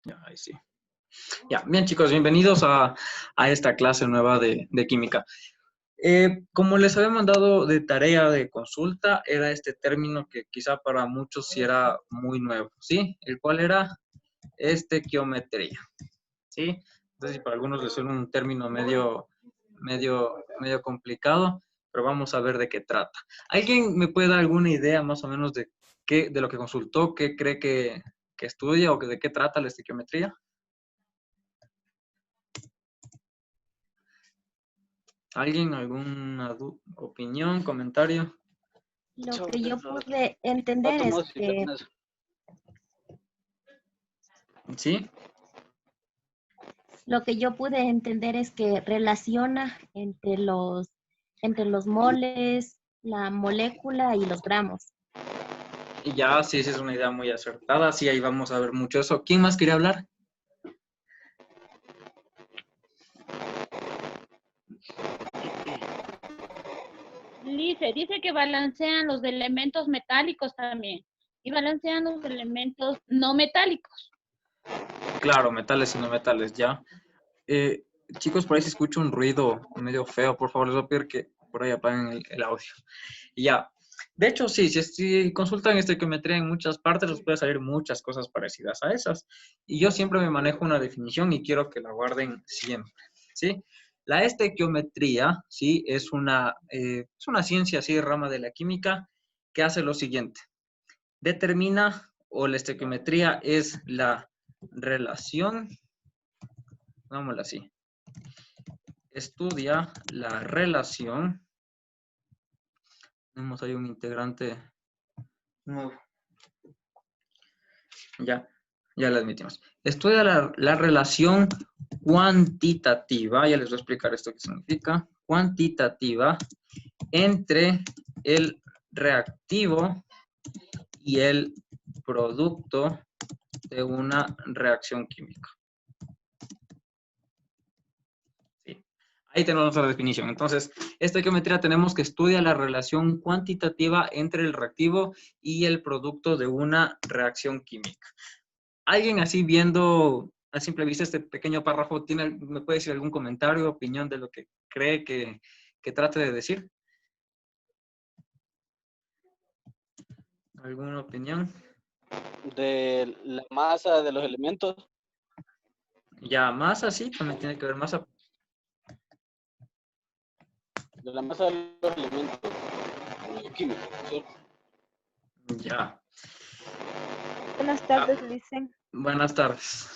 Ya, ahí sí. Ya, bien chicos, bienvenidos a esta clase nueva de química. Como les había mandado de tarea de consulta, era este término que quizá para muchos sí era muy nuevo, ¿sí? El cual era estequiometría, ¿sí? Entonces, si para algunos les suena un término medio complicado, pero vamos a ver de qué trata. ¿Alguien me puede dar alguna idea más o menos de lo que consultó, qué cree que estudia o de qué trata la estequiometría? ¿Alguien? ¿Alguna opinión, comentario? Lo que Sobre yo los pude entender es átomos y que también eso. ¿Sí? relaciona entre los moles, la molécula y los gramos. Y ya, sí, esa es una idea muy acertada. Sí, ahí vamos a ver mucho eso. ¿Quién más quería hablar? Dice que balancean los elementos metálicos también y balancean los elementos no metálicos. Claro, metales y no metales, ya. Eh, Chicos, por ahí se escucha un ruido medio feo. Por favor, les voy a pedir que por ahí apaguen el audio. Y ya. De hecho, sí, si consultan estequiometría en muchas partes, les puede salir muchas cosas parecidas a esas. Y yo siempre me manejo una definición y quiero que la guarden siempre, ¿sí? La estequiometría, ¿sí? Es una ciencia, así, rama de la química que hace lo siguiente. Determina, o la estequiometría es la relación, vámonos así, estudia la relación, tenemos ahí un integrante nuevo, ya la admitimos. Estudia la relación cuantitativa, ya les voy a explicar esto qué significa, cuantitativa, entre el reactivo y el producto de una reacción química. Sí. Ahí tenemos la definición. Entonces, esta estequiometría tenemos que estudiar la relación cuantitativa entre el reactivo y el producto de una reacción química. ¿Alguien así viendo a simple vista este pequeño párrafo me puede decir algún comentario, opinión de lo que cree que trate de decir? ¿Alguna opinión? De la masa de los elementos. Ya, masa, sí, también tiene que ver masa. De la masa de los elementos químicos, ¿cierto? Ya. Buenas tardes, Licen. Buenas tardes.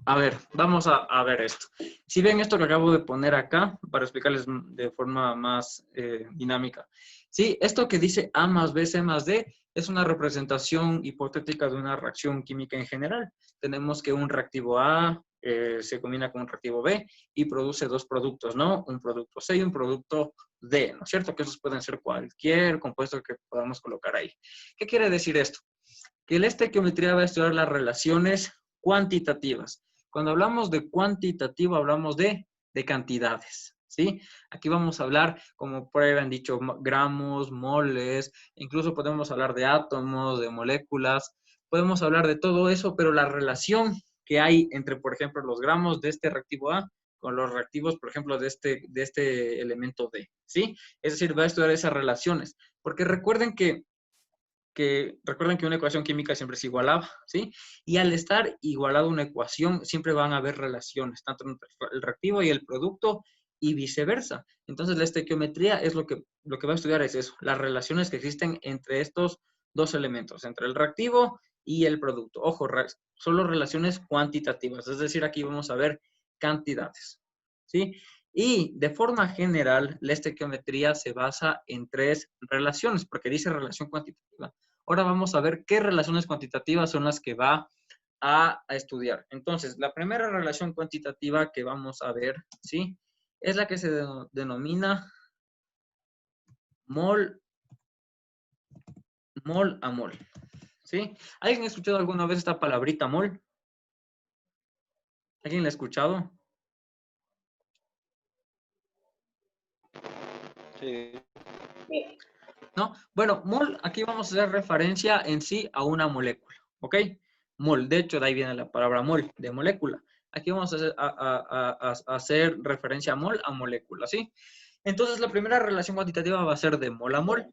A ver, vamos a ver esto. Si ven esto que acabo de poner acá, para explicarles de forma más dinámica. Sí, esto que dice A más B, C más D, es una representación hipotética de una reacción química en general. Tenemos que un reactivo A se combina con un reactivo B y produce dos productos, ¿no? Un producto C y un producto D, ¿no es cierto? Que esos pueden ser cualquier compuesto que podamos colocar ahí. ¿Qué quiere decir esto? Que la estequiometría va a estudiar las relaciones cuantitativas. Cuando hablamos de cuantitativo, hablamos de cantidades, ¿sí? Aquí vamos a hablar, como por ahí han dicho, gramos, moles, incluso podemos hablar de átomos, de moléculas, podemos hablar de todo eso, pero la relación que hay entre, por ejemplo, los gramos de este reactivo A con los reactivos, por ejemplo, de este elemento D, ¿sí? Es decir, va a estudiar esas relaciones, porque recuerden que una ecuación química siempre es igualada, ¿sí? Y al estar igualada una ecuación, siempre van a haber relaciones, tanto entre el reactivo y el producto y viceversa. Entonces, la estequiometría es lo que va a estudiar es eso, las relaciones que existen entre estos dos elementos, entre el reactivo y el producto. Ojo, solo relaciones cuantitativas, es decir, aquí vamos a ver cantidades, ¿sí? Y de forma general, la estequiometría se basa en tres relaciones, porque dice relación cuantitativa. Ahora vamos a ver qué relaciones cuantitativas son las que va a estudiar. Entonces, la primera relación cuantitativa que vamos a ver, ¿sí? Es la que se denomina mol a mol, ¿sí? ¿Alguien ha escuchado alguna vez esta palabrita mol? ¿Alguien la ha escuchado? Sí. ¿No? Bueno, mol, aquí vamos a hacer referencia en sí a una molécula, ¿ok? mol. De hecho, de ahí viene la palabra mol, de molécula. Aquí vamos a hacer referencia a mol a molécula, ¿sí? Entonces, la primera relación cuantitativa va a ser de mol a mol.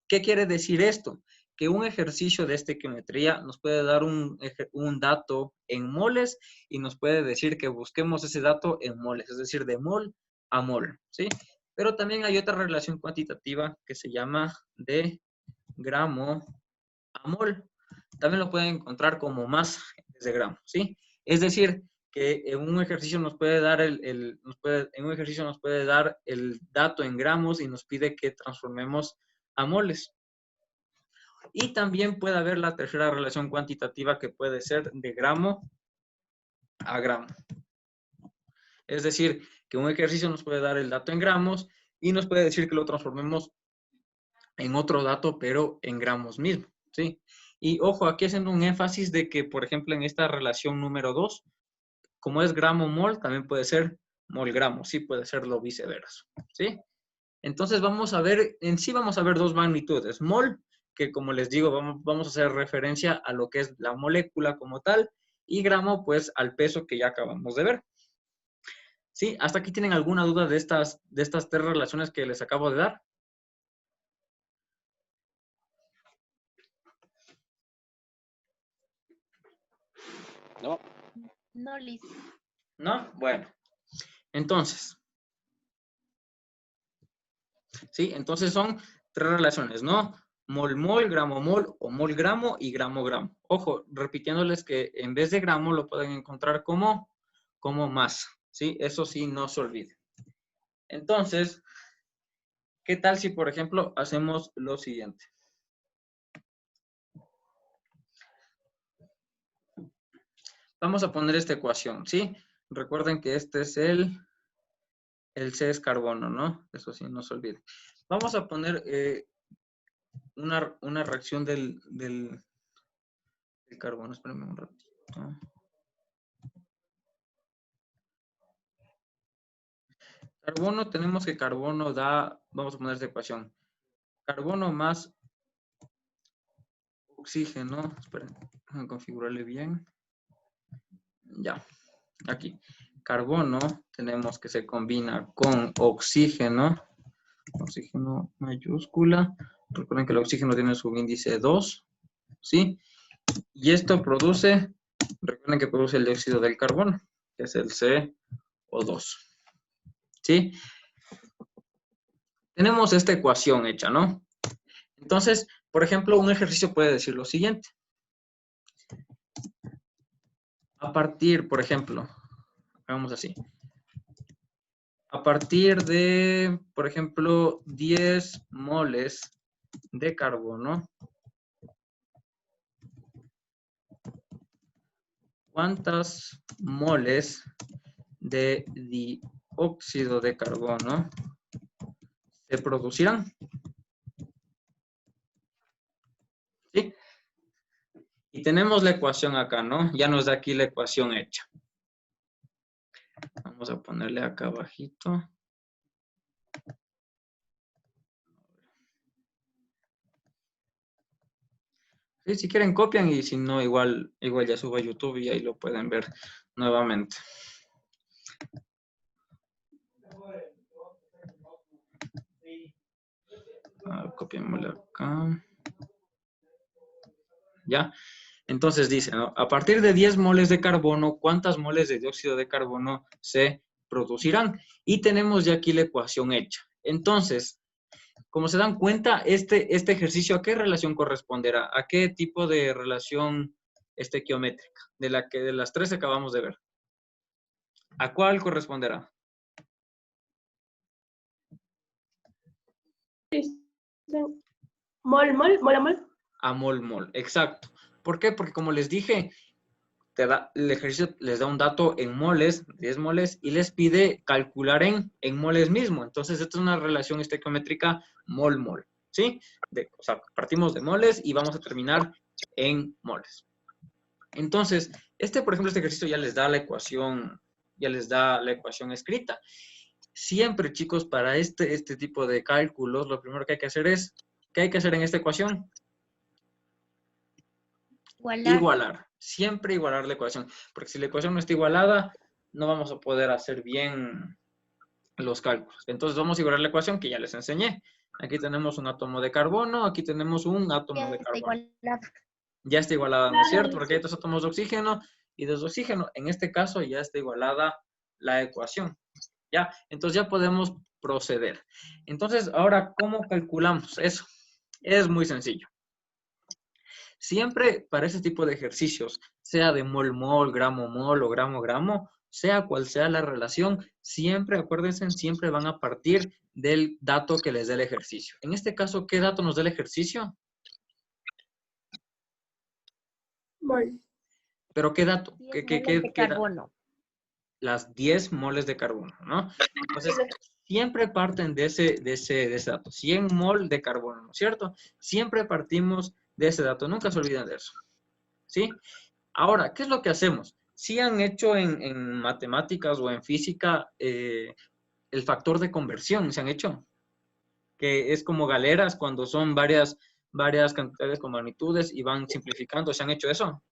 ¿Qué quiere decir esto? Que un ejercicio de estequiometría nos puede dar un dato en moles y nos puede decir que busquemos ese dato en moles, es decir, de mol a mol, ¿sí? Pero también hay otra relación cuantitativa que se llama de gramo a mol. También lo pueden encontrar como masa de gramo, ¿sí? Es decir, que en un ejercicio nos puede dar en un ejercicio nos puede dar el dato en gramos y nos pide que transformemos a moles. Y también puede haber la tercera relación cuantitativa que puede ser de gramo a gramo. Es decir, que un ejercicio nos puede dar el dato en gramos y nos puede decir que lo transformemos en otro dato, pero en gramos mismo, ¿sí? Y ojo, aquí haciendo un énfasis de que, por ejemplo, en esta relación número 2, como es gramo-mol, también puede ser mol-gramo, sí, puede ser lo viceversa, ¿sí? Entonces vamos a ver, en sí vamos a ver dos magnitudes. Mol, que como les digo, vamos a hacer referencia a lo que es la molécula como tal, y gramo, pues, al peso que ya acabamos de ver. ¿Sí? ¿Hasta aquí tienen alguna duda de estas tres relaciones que les acabo de dar? No. No, Liz. ¿No? Bueno. Entonces. ¿Sí? Entonces son tres relaciones, ¿no? Mol-mol, gramo-mol o mol-gramo y gramo-gramo. Ojo, repitiéndoles que en vez de gramo lo pueden encontrar como masa, ¿sí? Eso sí, no se olviden. Entonces, ¿qué tal si, por ejemplo, hacemos lo siguiente? Vamos a poner esta ecuación, ¿sí? Recuerden que este es el C es carbono, ¿no? Eso sí, no se olvide. Vamos a poner una reacción del carbono. Espérenme un ratito. Carbono, tenemos que carbono da, vamos a poner esta ecuación. Carbono más oxígeno. Esperen, déjenme configurarle bien. Ya, aquí. Carbono tenemos que se combina con oxígeno. Oxígeno mayúscula. Recuerden que el oxígeno tiene su índice 2. ¿Sí? Y esto produce, recuerden que produce el dióxido del carbono, que es el CO2. ¿Sí? Tenemos esta ecuación hecha, ¿no? Entonces, por ejemplo, un ejercicio puede decir lo siguiente. A partir, por ejemplo, hagamos así. A partir de, por ejemplo, 10 moles de carbono, ¿cuántas moles de dióxido de carbono se producirán? ¿Sí? Y tenemos la ecuación acá, ¿no? Ya nos da aquí la ecuación hecha. Vamos a ponerle acá abajito. Sí, si quieren copian y si no, igual ya subo a YouTube y ahí lo pueden ver nuevamente. Copiémosle acá. ¿Ya? Entonces dice, ¿no? A partir de 10 moles de carbono, ¿cuántas moles de dióxido de carbono se producirán? Y tenemos ya aquí la ecuación hecha. Entonces, como se dan cuenta, este ejercicio, ¿a qué relación corresponderá? ¿A qué tipo de relación estequiométrica? De las tres acabamos de ver. ¿A cuál corresponderá? Mol, mol, mol, mol. A mol-mol, exacto. ¿Por qué? Porque como les dije, el ejercicio les da un dato en moles, 10 moles, y les pide calcular en moles mismo. Entonces, esta es una relación estequiométrica mol-mol, ¿sí? O sea, partimos de moles y vamos a terminar en moles. Entonces, por ejemplo, este ejercicio ya les da la ecuación escrita. Siempre, chicos, para este tipo de cálculos, lo primero que hay que hacer es, ¿qué hay que hacer en esta ecuación? Igualar. Igualar. Siempre igualar la ecuación, porque si la ecuación no está igualada, no vamos a poder hacer bien los cálculos. Entonces vamos a igualar la ecuación que ya les enseñé. Aquí tenemos un átomo de carbono, aquí tenemos un átomo Ya de está carbono. igualado. Ya está igualada, ¿no es Claro, cierto? Porque hay dos átomos de oxígeno y de oxígeno. En este caso ya está igualada la ecuación. ¿Ya? Entonces ya podemos proceder. Entonces, ahora, ¿cómo calculamos eso? Es muy sencillo. Siempre para ese tipo de ejercicios, sea de mol-mol, gramo-mol o gramo-gramo, sea cual sea la relación, siempre, acuérdense, siempre van a partir del dato que les dé el ejercicio. En este caso, ¿qué dato nos da el ejercicio? Mol. ¿Pero qué dato? 10 moles de carbono. Las 10 moles de carbono, ¿no? Entonces, siempre parten de ese dato. 100 mol de carbono, ¿no es cierto? Siempre partimos de ese dato. Nunca se olviden de eso. ¿Sí? Ahora, ¿qué es lo que hacemos? Si han hecho en matemáticas o en física el factor de conversión, ¿se han hecho? Que es como galeras cuando son varias cantidades con magnitudes y van simplificando. ¿Se han hecho eso?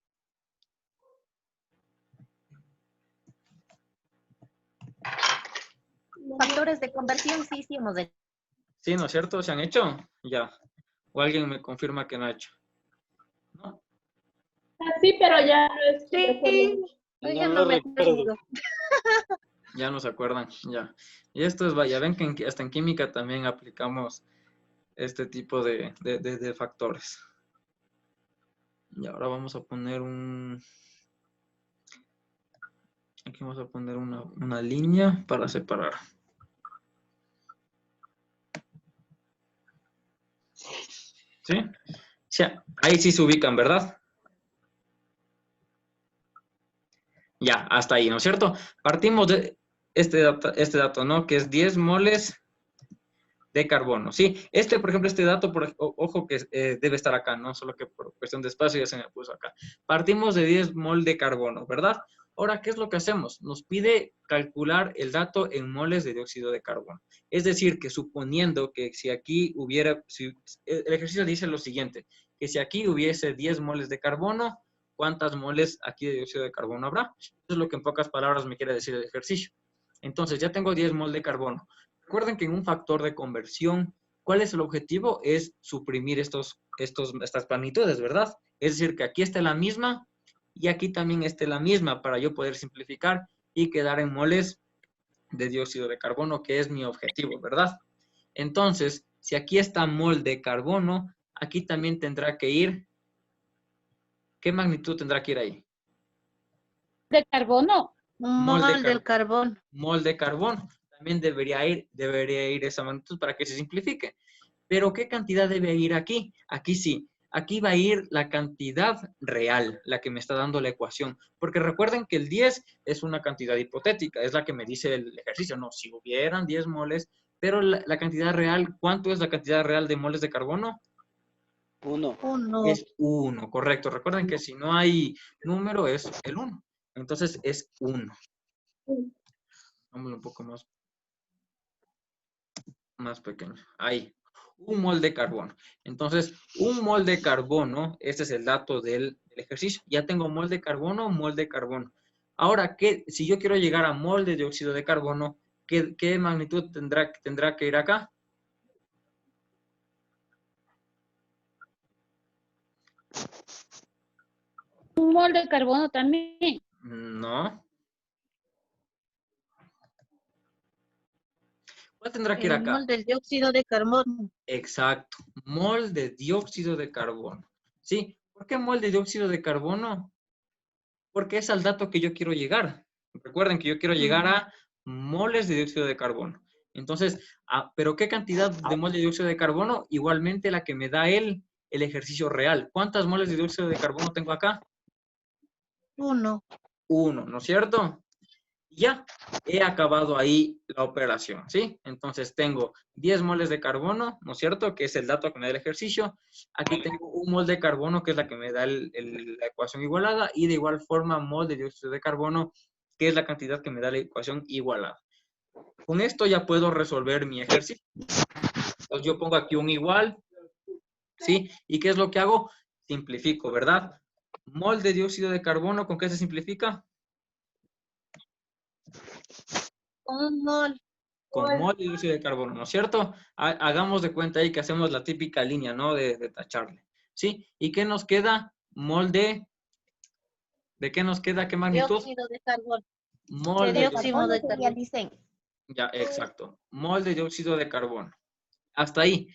Factores de conversión, sí, sí hemos hecho. Sí, ¿no es cierto? ¿Se han hecho? Ya. O alguien me confirma que no ha hecho. ¿No? Sí, pero ya no es. Sí. Oiga, No no lo me recuerdo. acuerdo. Ya no se acuerdan, ya. Y esto es, vaya, ven que hasta en química también aplicamos este tipo de factores. Y ahora vamos a poner aquí vamos a poner una línea para separar. ¿Sí? Sí, ahí sí se ubican, ¿verdad? Ya, hasta ahí, ¿no es cierto? Partimos de este dato, ¿no? Que es 10 moles de carbono, ¿sí? Por ejemplo, este dato, ojo que debe estar acá, ¿no? Solo que por cuestión de espacio ya se me puso acá. Partimos de 10 mol de carbono, ¿verdad? Ahora, ¿qué es lo que hacemos? Nos pide calcular el dato en moles de dióxido de carbono. Es decir, que suponiendo que si aquí hubiera, el ejercicio dice lo siguiente, que si aquí hubiese 10 moles de carbono, ¿cuántas moles aquí de dióxido de carbono habrá? Eso es lo que en pocas palabras me quiere decir el ejercicio. Entonces, ya tengo 10 mol de carbono. Recuerden que en un factor de conversión, ¿cuál es el objetivo? Es suprimir estas magnitudes, ¿verdad? Es decir, que aquí esté la misma y aquí también esté la misma para yo poder simplificar y quedar en moles de dióxido de carbono, que es mi objetivo, ¿verdad? Entonces, si aquí está mol de carbono, aquí también tendrá que ir, ¿qué magnitud tendrá que ir ahí? De carbono. Un Mol de mol del carbón. Mol de carbono. También debería ir esa magnitud para que se simplifique. Pero ¿qué cantidad debe ir aquí? Aquí sí. Aquí va a ir la cantidad real, la que me está dando la ecuación. Porque recuerden que el 10 es una cantidad hipotética, es la que me dice el ejercicio. No, si hubieran 10 moles, pero la cantidad real, ¿cuánto es la cantidad real de moles de carbono? 1. Es 1, correcto. Recuerden que si no hay número es el 1. Entonces es 1. Vamos un poco más pequeño. Ahí. Un mol de carbono. Entonces, un mol de carbono, este es el dato del ejercicio. Ya tengo mol de carbono, mol de carbono. Ahora, si yo quiero llegar a mol de dióxido de carbono, ¿qué magnitud tendrá que ir acá? Un mol de carbono también. No. ¿Cuál tendrá que ir acá? Mol del dióxido de carbono. Exacto. Mol de dióxido de carbono. ¿Sí? ¿Por qué mol de dióxido de carbono? Porque es al dato que yo quiero llegar. Recuerden que yo quiero llegar a moles de dióxido de carbono. Entonces, ¿pero qué cantidad de moles de dióxido de carbono? Igualmente la que me da el ejercicio real. ¿Cuántas moles de dióxido de carbono tengo acá? 1. 1, ¿no es cierto? Ya he acabado ahí la operación, ¿sí? Entonces tengo 10 moles de carbono, ¿no es cierto? Que es el dato que me da el ejercicio. Aquí tengo un mol de carbono, que es la que me da la ecuación igualada, y de igual forma mol de dióxido de carbono, que es la cantidad que me da la ecuación igualada. Con esto ya puedo resolver mi ejercicio. Entonces yo pongo aquí un igual, ¿sí? ¿Y qué es lo que hago? Simplifico, ¿verdad? Mol de dióxido de carbono, ¿con qué se simplifica? Un mol. Con mol de dióxido de carbono, ¿no es cierto? Hagamos de cuenta ahí que hacemos la típica línea, ¿no? De tacharle. ¿Sí? ¿Y qué nos queda? Mol ¿de qué nos queda? ¿Qué magnitud? Dióxido de carbono. Mol De de dióxido de carbono. Ya, exacto. Mol de dióxido de carbono. Hasta ahí.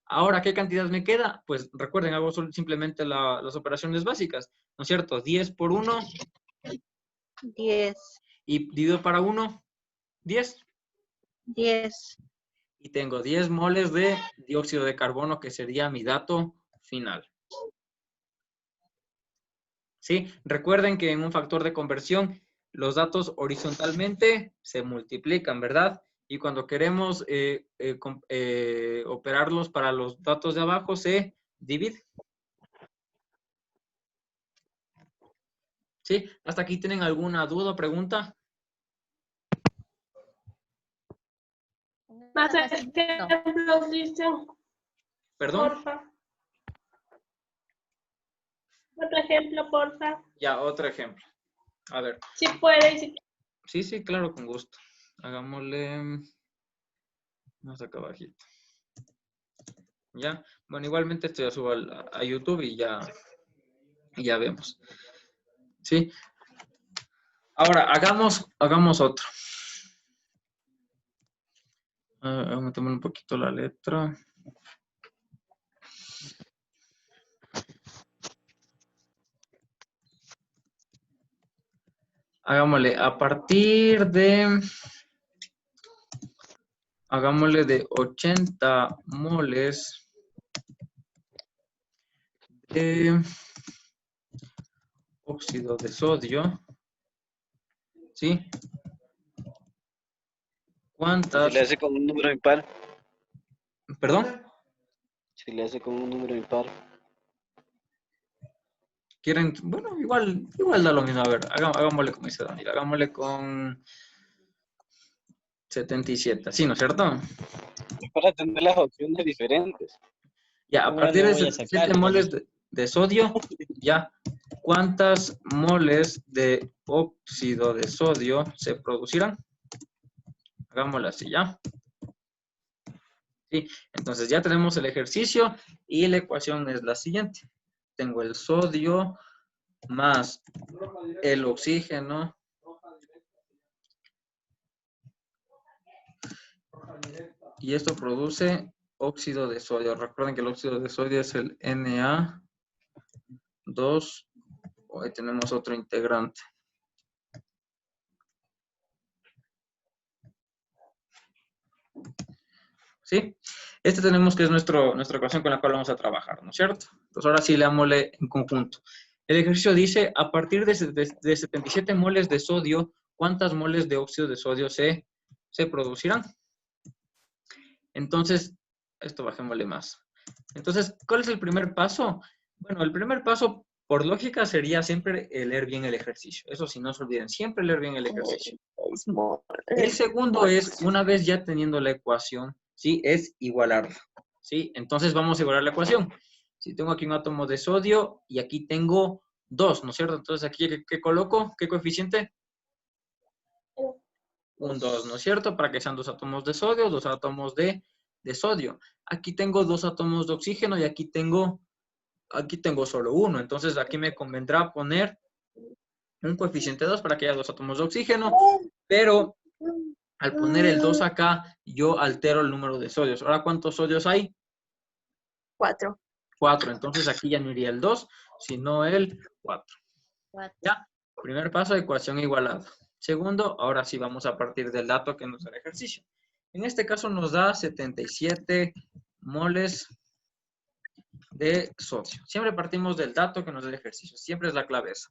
Ahora, ¿qué cantidad me queda? Pues recuerden, hago simplemente las operaciones básicas, ¿no es cierto? 10 por 1 10. y dividido para 1, 10. 10. Y tengo 10 moles de dióxido de carbono, que sería mi dato final. ¿Sí? Recuerden que en un factor de conversión, los datos horizontalmente se multiplican, ¿verdad? Y cuando queremos operarlos para los datos de abajo, se divide. ¿Sí? ¿Hasta aquí tienen alguna duda o pregunta? Más ejemplos, dicen. ¿Perdón? Porfa. Otro ejemplo, porfa. Ya, otro ejemplo. A ver. Si puede. Si... Sí, claro, con gusto. Hagámosle más acá abajito. ¿Ya? Bueno, igualmente esto ya subo a YouTube y ya vemos. ¿Sí? Ahora, hagamos otro. Aumentemos un poquito la letra. Hagámosle hagámosle de 80 moles de óxido de sodio. ¿Sí? ¿Cuántas? Si le hace con un número impar. ¿Perdón? Si le hace con un número impar. ¿Quieren? Bueno, igual da lo mismo. A ver, hagámosle como dice Daniel. Hagámosle con 77. ¿Sí, no es cierto? Es para tener las opciones diferentes. Ya, a Ahora partir le de voy a 77 sacar, moles de sodio, ya, ¿cuántas moles de óxido de sodio se producirán? Hagámoslo así, ¿ya? Sí, entonces ya tenemos el ejercicio y la ecuación es la siguiente. Tengo el sodio más el oxígeno y esto produce óxido de sodio. Recuerden que el óxido de sodio es el Na2. Hoy tenemos otro integrante. ¿Sí? Este tenemos que es nuestra ecuación con la cual vamos a trabajar, ¿no es cierto? Entonces ahora sí leámosle en conjunto. El ejercicio dice, a partir de 77 moles de sodio, ¿cuántas moles de óxido de sodio se producirán? Entonces, esto bajémosle más. Entonces, ¿cuál es el primer paso? Bueno, el primer paso, por lógica, sería siempre leer bien el ejercicio. Eso sí, no se olviden, siempre leer bien el ejercicio. El segundo es, una vez ya teniendo la ecuación, ¿sí? Es igualarla, ¿sí? Entonces vamos a igualar la ecuación. Si tengo aquí un átomo de sodio y aquí tengo 2, ¿no es cierto? Entonces aquí, ¿qué coloco? ¿Qué coeficiente? Un 2, ¿no es cierto? Para que sean 2 átomos de sodio, 2 átomos de sodio. Aquí tengo 2 átomos de oxígeno y aquí tengo solo uno. Entonces aquí me convendrá poner un coeficiente 2 para que haya 2 átomos de oxígeno, pero al poner el 2 acá, yo altero el número de sodios. Ahora, ¿cuántos sodios hay? 4. 4. Entonces aquí ya no iría el 2, sino el 4. Ya, primer paso, ecuación igualada. Segundo, ahora sí vamos a partir del dato que nos da el ejercicio. En este caso nos da 77 moles de sodio. Siempre partimos del dato que nos da el ejercicio. Siempre es la clave esa.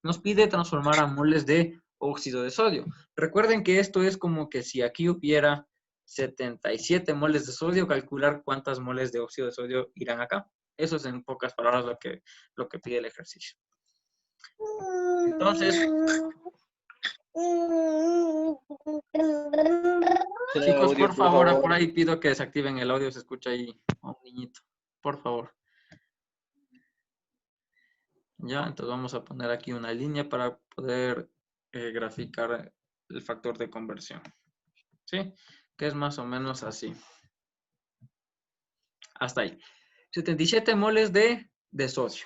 Nos pide transformar a moles de óxido de sodio. Recuerden que esto es como que si aquí hubiera 77 moles de sodio, calcular cuántas moles de óxido de sodio irán acá. Eso es en pocas palabras lo que pide el ejercicio. Entonces, chicos, por favor, por ahí pido que desactiven el audio, se escucha ahí a un niñito. Por favor. Ya, entonces vamos a poner aquí una línea para poder graficar el factor de conversión. ¿Sí? Que es más o menos así. Hasta ahí. 77 moles de sodio.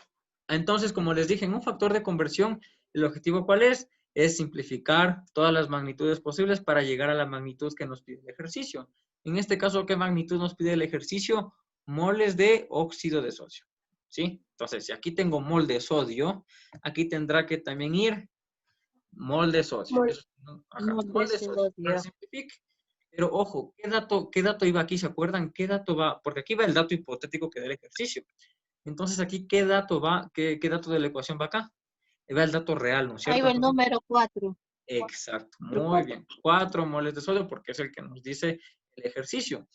Entonces, como les dije, en un factor de conversión, ¿el objetivo cuál es? Es simplificar todas las magnitudes posibles para llegar a la magnitud que nos pide el ejercicio. En este caso, ¿qué magnitud nos pide el ejercicio? Moles de óxido de sodio. ¿Sí? Entonces, si aquí tengo mol de sodio, aquí tendrá que también ir mol de sodio. Mol. Ajá, Mol mol de de sodio. Para sodio. simplificar. Pero ojo, qué dato iba aquí? ¿Se acuerdan? ¿Qué dato va? Porque aquí va el dato hipotético que da el ejercicio. Entonces aquí, ¿qué dato va? ¿Qué dato de la ecuación va acá? Va el dato real, ¿no es cierto? Ahí va el Entonces, número 4. exacto, muy bien. 4 moles de sodio porque es el que nos dice el ejercicio.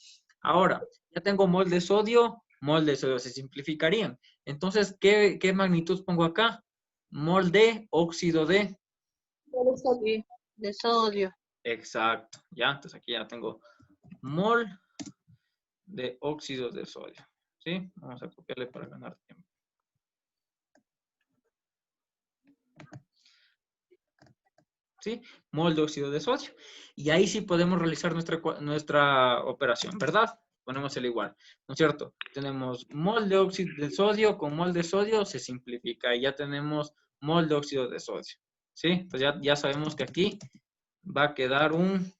Ahora, ya tengo mol de sodio se simplificarían. Entonces, ¿qué magnitud pongo acá? Mol de óxido de... De sodio. Exacto, ya, entonces aquí ya tengo mol de óxido de sodio. ¿Sí? Vamos a copiarle para ganar tiempo. ¿Sí? Mol de óxido de sodio. Y ahí sí podemos realizar nuestra operación, ¿verdad? Ponemos el igual, ¿no es cierto? Tenemos mol de óxido de sodio con mol de sodio, se simplifica y ya tenemos mol de óxido de sodio. ¿Sí? Entonces ya sabemos que aquí va a quedar un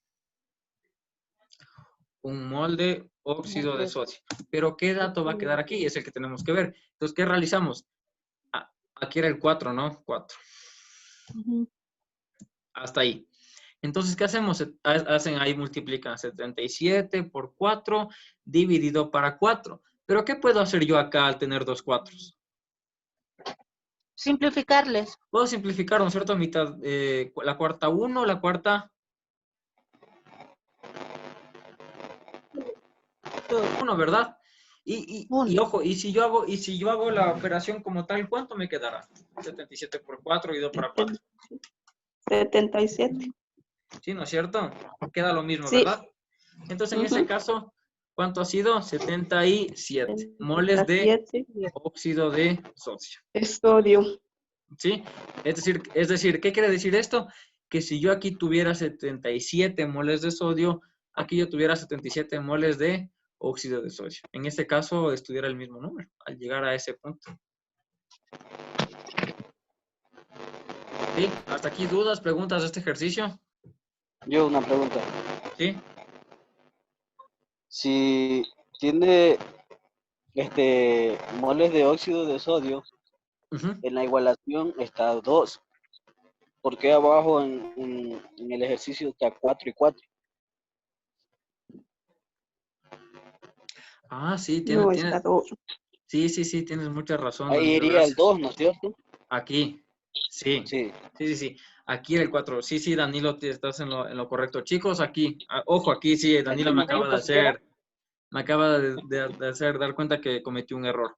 mol de óxido de sodio. Pero ¿qué dato va a quedar aquí? Es el que tenemos que ver. Entonces, ¿qué realizamos? Aquí era el 4, ¿no? 4. Hasta ahí. Entonces, ¿qué hacemos? Hacen ahí, multiplican 77 por 4 dividido para 4. Pero ¿qué puedo hacer yo acá al tener dos 4? Simplificarles. Puedo simplificar, ¿no es cierto? Mitad, la cuarta 1, la cuarta 1, ¿verdad? Y ojo, y si yo hago la operación como tal, ¿cuánto me quedará? 77 por 4 y 2 para 4. 77. ¿Sí, no es cierto? Queda lo mismo, Sí. ¿verdad? Entonces, en ese caso, ¿cuánto ha sido? 77 moles de 77 óxido de sodio. es sodio. ¿Sí? Es decir, ¿qué quiere decir esto? Que si yo aquí tuviera 77 moles de sodio, aquí yo tuviera 77 moles de óxido de sodio. En este caso, estuviera el mismo número al llegar a ese punto. ¿Sí? ¿Hasta aquí dudas, preguntas de este ejercicio? Yo una pregunta. ¿Sí? Si tiene moles de óxido de sodio, Ujú. en la igualación está 2. ¿Por qué abajo en el ejercicio está 4 y 4? Ah, sí, No está 2. sí, tienes mucha razón, Ahí Danilo, iría el gracias. 2, ¿no es cierto? Aquí, sí. Sí. Sí. Aquí el 4. Sí, Danilo, estás en lo correcto. Chicos, aquí, ojo, aquí sí, Danilo me acaba de hacer dar cuenta que cometí un error.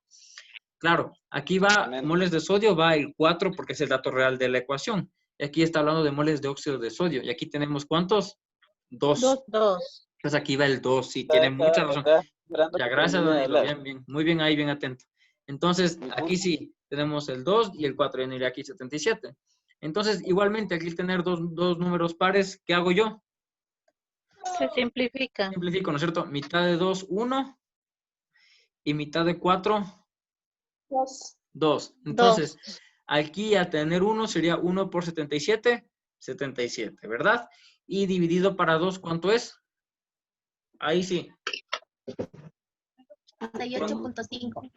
Claro, aquí va moles de sodio, va el 4 porque es el dato real de la ecuación. Y aquí está hablando de moles de óxido de sodio. Y aquí tenemos ¿cuántos? 2. 2. Entonces aquí va el 2, sí, tiene mucha razón. Está esperando Ya, que gracias, termine de Danilo. hablar. Bien. Muy bien ahí, bien atento. Entonces, Mi aquí punto. sí, tenemos el 2 y el 4. Y aquí 77. Entonces, igualmente, aquí al tener dos números pares, ¿qué hago yo? Se simplifica. Simplifico, ¿no es cierto? Mitad de 2, 1. Y mitad de 4, 2. Entonces, aquí a tener 1 sería 1 por 77, 77, ¿verdad? Y dividido para 2, ¿cuánto es? Ahí sí. 38.5.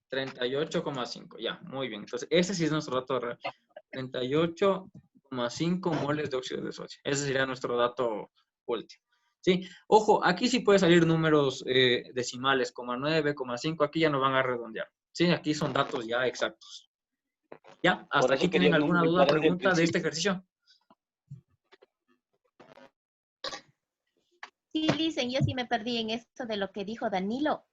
38,5, ya, muy bien. Entonces, ese sí es nuestro dato real. 38,5 moles de óxido de sodio. Ese sería nuestro dato último. ¿Sí? Ojo, aquí sí puede salir números decimales, 9, 5, aquí ya no van a redondear. Sí, aquí son datos ya exactos. ¿Ya? ¿Hasta aquí tienen alguna duda o pregunta de este ejercicio? Sí, dicen, yo sí me perdí en esto de lo que dijo Danilo.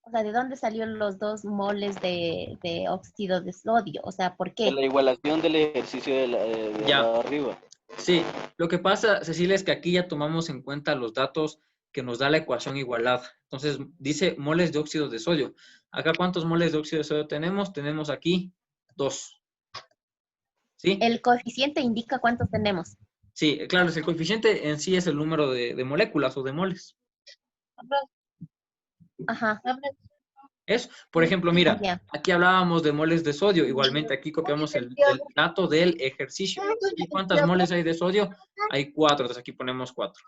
O sea, ¿de dónde salieron los 2 moles de óxido de sodio? O sea, ¿por De qué? la igualación del ejercicio de Ya. arriba. Sí, lo que pasa, Cecilia, es que aquí ya tomamos en cuenta los datos que nos da la ecuación igualada. Entonces, dice moles de óxido de sodio. Acá, ¿cuántos moles de óxido de sodio tenemos? Tenemos aquí 2. ¿Sí? El coeficiente indica cuántos tenemos. Sí, claro, el coeficiente en sí es el número de moléculas o de moles. Ajá. Eso, por ejemplo, mira, Ya. aquí hablábamos de moles de sodio, igualmente aquí copiamos el dato del ejercicio. ¿Y cuántas moles hay de sodio? Hay 4, entonces aquí ponemos 4.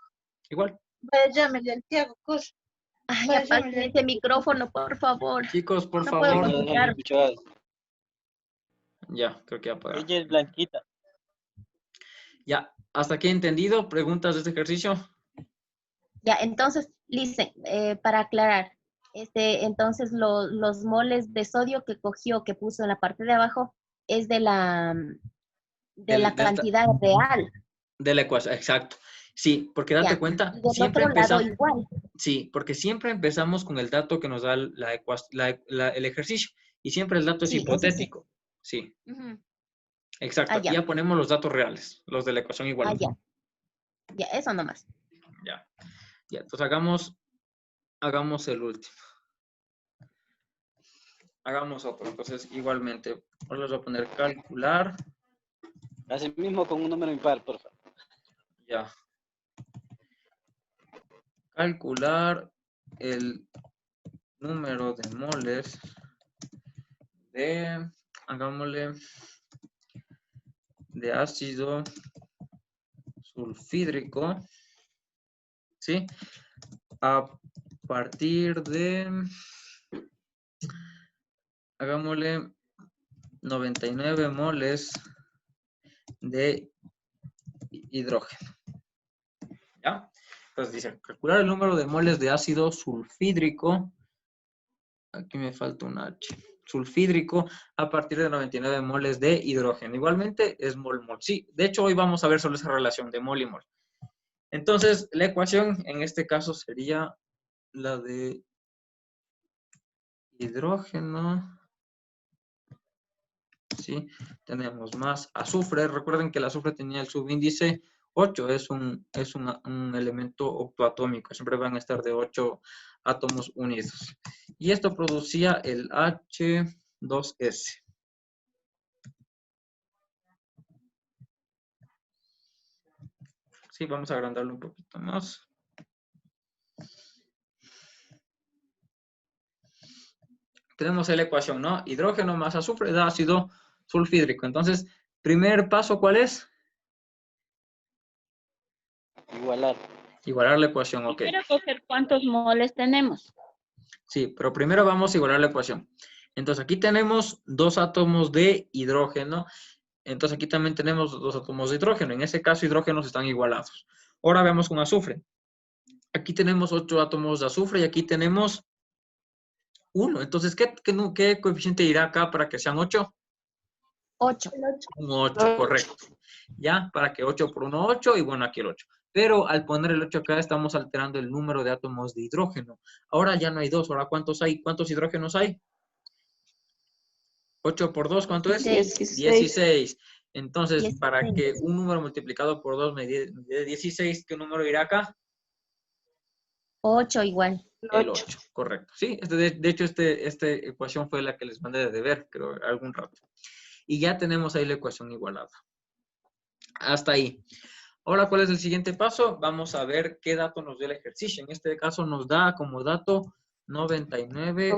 Igual. Vaya, llámele al Tiago, corre. Ay, Vaya, apaguen llámele. ese micrófono, por favor. Chicos, por No puedo favor. No dejan escuchar. escuchar. Ya, creo que ya apagaron. Ella es blanquita. Ya, ¿hasta aquí entendido? ¿Preguntas de este ejercicio? Ya, entonces, listen, para aclarar, entonces los moles de sodio que cogió, que puso en la parte de abajo, es de la cantidad real. De la ecuación, exacto. Sí, porque date Ya. cuenta, Y del siempre otro lado empezamos. igual. Sí, porque siempre empezamos con el dato que nos da el ejercicio. Y siempre el dato es Sí, eso sí. hipotético. Sí, Ujú. exacto. Ah, Aquí ya. ya ponemos los datos reales, los de la ecuación igual. Ah, ya. Ya, eso nomás. Ya. Ya, entonces hagamos el último. Hagamos otro. Entonces, igualmente, ahora les voy a poner calcular. Así mismo con un número impar, por favor. Ya. Calcular el número de moles de, hagámosle, de ácido sulfídrico, ¿sí? A partir de, hagámosle 99 moles de hidrógeno. ¿Ya? Entonces dice, calcular el número de moles de ácido sulfídrico, aquí me falta un H, sulfídrico a partir de 99 moles de hidrógeno. Igualmente es mol-mol. Sí, de hecho hoy vamos a ver solo esa relación de mol y mol. Entonces la ecuación en este caso sería la de hidrógeno. ¿Sí? Tenemos más azufre. Recuerden que el azufre tenía el subíndice 8, es un elemento octoatómico. Siempre van a estar de 8 átomos unidos. Y esto producía el H2S. Sí, vamos a agrandarlo un poquito más. Tenemos la ecuación, ¿no? Hidrógeno más azufre da ácido sulfídrico. Entonces, primer paso, ¿cuál es? Igualar. Igualar la ecuación, ok. Quiero coger cuántos moles tenemos. Sí, pero primero vamos a igualar la ecuación. Entonces, aquí tenemos 2 átomos de hidrógeno. Entonces, aquí también tenemos 2 átomos de hidrógeno. En ese caso, hidrógenos están igualados. Ahora veamos con azufre. Aquí tenemos 8 átomos de azufre y aquí tenemos 1. Entonces, ¿qué coeficiente irá acá para que sean 8? 8. Un 8, correcto. ¿Ya? Para que 8 por 1, 8 y bueno, aquí el 8. Pero al poner el 8 acá estamos alterando el número de átomos de hidrógeno. Ahora ya no hay 2. Ahora, ¿cuántos hay? ¿Cuántos hidrógenos hay? 8 por 2, ¿cuánto es? 16. Entonces, 16. para que un número multiplicado por 2 me dé 16, ¿qué número irá acá? 8 igual. El 8, correcto. Sí, de hecho, esta ecuación fue la que les mandé de deber, creo, algún rato. Y ya tenemos ahí la ecuación igualada. Hasta ahí. Ahora, ¿cuál es el siguiente paso? Vamos a ver qué dato nos dio el ejercicio. En este caso nos da como dato 99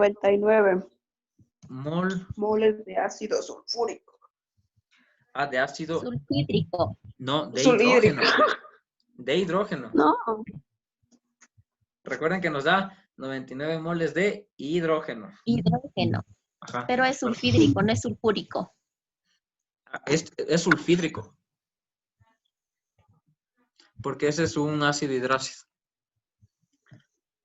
moles de ácido sulfúrico. Ah, de ácido. Sulfídrico. No, de Sulfídrico. hidrógeno. De hidrógeno. No. Recuerden que nos da 99 moles de hidrógeno. Hidrógeno. Ajá. Pero es sulfídrico, no es sulfúrico. Es sulfídrico. Porque ese es un ácido hidrácido.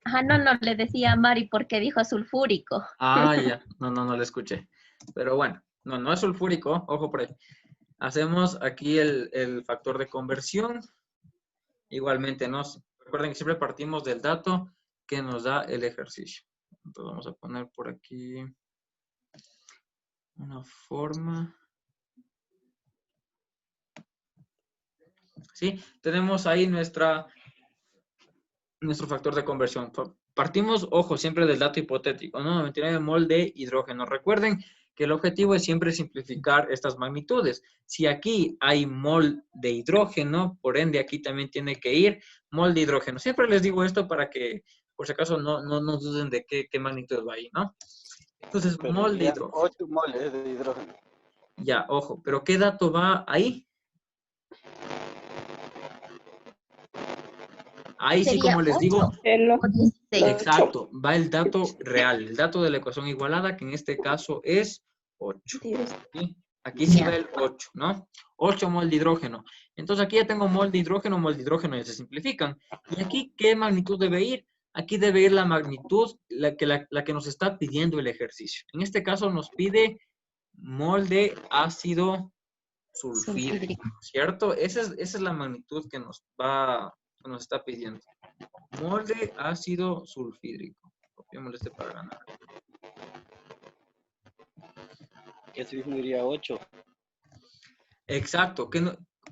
Ajá, no, le decía a Mari porque dijo sulfúrico. Ah, ya. No le escuché. Pero bueno, no es sulfúrico. Ojo por ahí. Hacemos aquí el factor de conversión. Igualmente, recuerden que siempre partimos del dato que nos da el ejercicio. Entonces vamos a poner por aquí una forma. ¿Sí? Tenemos ahí nuestro factor de conversión. Partimos, ojo, siempre del dato hipotético, ¿no? 99 mol de hidrógeno. Recuerden que el objetivo es siempre simplificar estas magnitudes. Si aquí hay mol de hidrógeno, por ende aquí también tiene que ir mol de hidrógeno. Siempre les digo esto para que, por si acaso, no duden de qué magnitud va ahí, ¿no? Entonces, Pero mol de serían hidrógeno. 8 moles de hidrógeno. Ya, ojo, pero ¿qué dato va ahí? Ahí sí, Sería como les 8 digo, o 16. exacto, va el dato real, el dato de la ecuación igualada, que en este caso es 8. ¿Sí? Aquí sí Ya. va el 8, ¿no? 8 mol de hidrógeno. Entonces aquí ya tengo mol de hidrógeno, ya se simplifican. ¿Y aquí qué magnitud debe ir? Aquí debe ir la magnitud, la que nos está pidiendo el ejercicio. En este caso nos pide mol de ácido sulfídrico, ¿cierto? Esa es la magnitud que nos está pidiendo. Mol de ácido sulfídrico. Copiémosle este para ganar. Que así mismo diría 8. Exacto.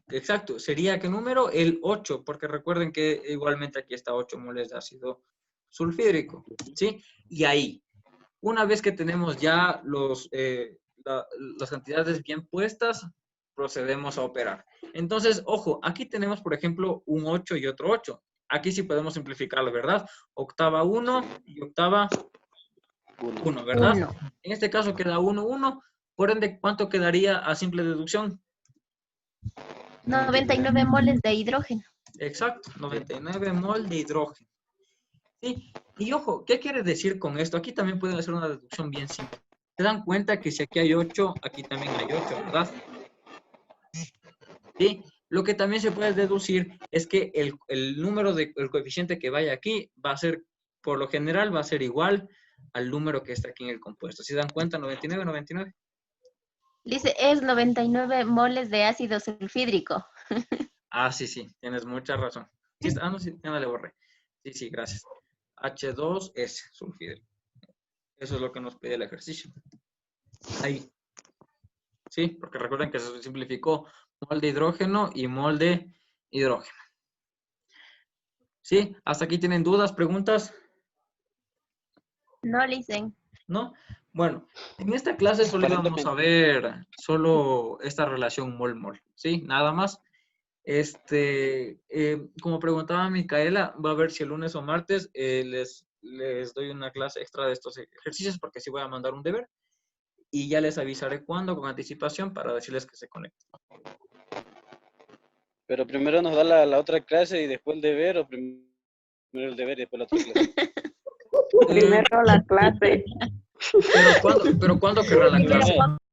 Exacto. ¿Sería qué número? El 8, porque recuerden que igualmente aquí está 8 moles de ácido sulfídrico, ¿sí? Y ahí, una vez que tenemos ya las cantidades bien puestas, procedemos a operar. Entonces, ojo, aquí tenemos, por ejemplo, un 8 y otro 8. Aquí sí podemos simplificarlo, ¿verdad? Octava 1 y octava 1, ¿verdad? 1. En este caso queda 1, 1. Por ende, ¿cuánto quedaría a simple deducción? 99 moles de hidrógeno. Exacto, 99 mol de hidrógeno. ¿Sí? Y ojo, ¿qué quiere decir con esto? Aquí también pueden hacer una deducción bien simple. ¿Se dan cuenta que si aquí hay 8, aquí también hay 8, ¿verdad? ¿Sí? Lo que también se puede deducir es que el número el coeficiente que vaya aquí va a ser, por lo general, va a ser igual al número que está aquí en el compuesto. ¿Se dan cuenta? 99, 99. Dice, es 99 moles de ácido sulfídrico. Ah, sí, tienes mucha razón. Sí, no, sí, ya no le borré. Sí, gracias. H2S, sulfídrico. Eso es lo que nos pide el ejercicio. Ahí. Sí, porque recuerden que se simplificó mol de hidrógeno y mol de hidrógeno. ¿Sí? ¿Hasta aquí tienen dudas, preguntas? No, Lisen. ¿No? Bueno, en esta clase solo íbamos a ver solo esta relación mol-mol, ¿sí? Nada más. Como preguntaba Micaela, va a ver si el lunes o martes les doy una clase extra de estos ejercicios porque sí voy a mandar un deber y ya les avisaré cuándo con anticipación para decirles que se conecten. Pero primero nos da la otra clase y después el deber, o primero el deber y después la otra clase. Primero la clase. ¿Pero cuándo querrán la clase?